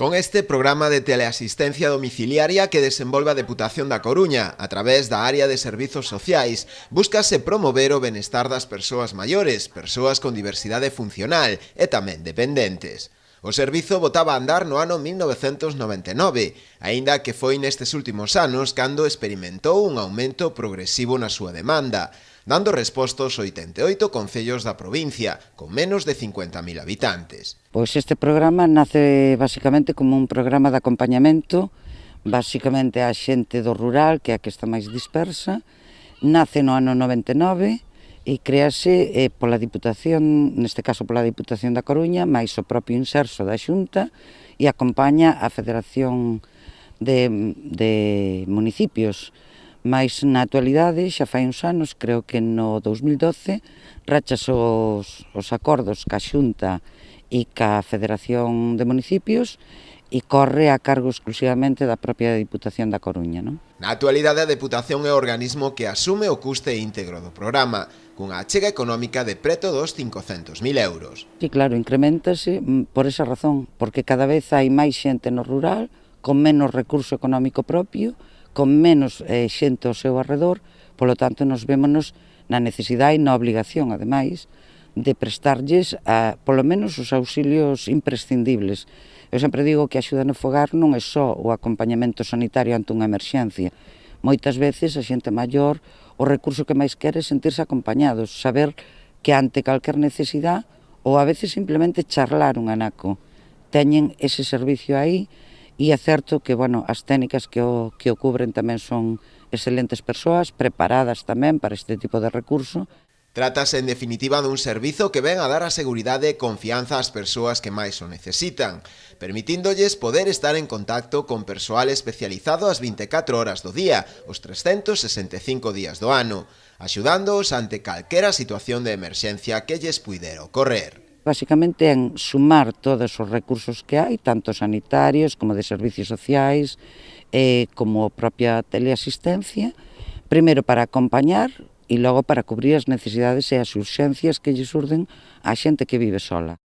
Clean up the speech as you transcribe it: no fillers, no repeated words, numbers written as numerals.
Con este programa de teleasistencia domiciliaria que desenvolve a Deputación da Coruña a través da área de servizos sociais, búscase promover o benestar das persoas maiores, persoas con diversidade funcional e tamén dependentes. O servizo botaba a andar no ano 1999, aínda que foi nestes últimos anos cando experimentou un aumento progresivo na súa demanda, dando resposta aos 88 concellos da provincia, con menos de 50.000 habitantes. Pois este programa nace basicamente como un programa de acompañamento, basicamente a xente do rural, que é a que está máis dispersa. Nace no ano 99 e créase pola Diputación, neste caso pola Diputación da Coruña, máis o propio inserso da Xunta, e acompaña a Federación de Municipios. Mais na actualidade, xa fai uns anos, creo que no 2012, rachas os acordos ca Xunta e ca Federación de Municipios e corre a cargo exclusivamente da propia Diputación da Coruña, non? Na actualidade, a Deputación é o organismo que asume o custe íntegro do programa, cunha achega económica de preto dos 500.000 euros. Sí, claro, incrementase por esa razón, porque cada vez hai máis xente no rural, con menos recurso económico propio, con menos xente ao seu arredor, polo tanto nos vémonos na necesidade e na obligación, ademais, de prestarlles polo menos os auxilios imprescindibles. Eu sempre digo que a axuda no fogar non é só o acompañamento sanitario ante unha emerxencia. Moitas veces a xente maior o recurso que máis quere é sentirse acompañados, saber que ante calquer necesidade ou a veces simplemente charlar un anaco. Teñen ese servicio aí. E é certo que, as técnicas que o cubren tamén son excelentes persoas, preparadas tamén para este tipo de recurso. Trátase, en definitiva, dun servizo que ven a dar a seguridade e confianza ás persoas que máis o necesitan, permitíndolles poder estar en contacto con persoal especializado as 24 horas do día, os 365 días do ano, axudándoos ante calquera situación de emerxencia que lles puidera ocorrer. Basicamente en sumar todos os recursos que hai, tanto sanitarios como de servicios sociais, como a propia teleasistencia, primeiro para acompañar e logo para cubrir as necesidades e as urxencias que lle surden á xente que vive sola.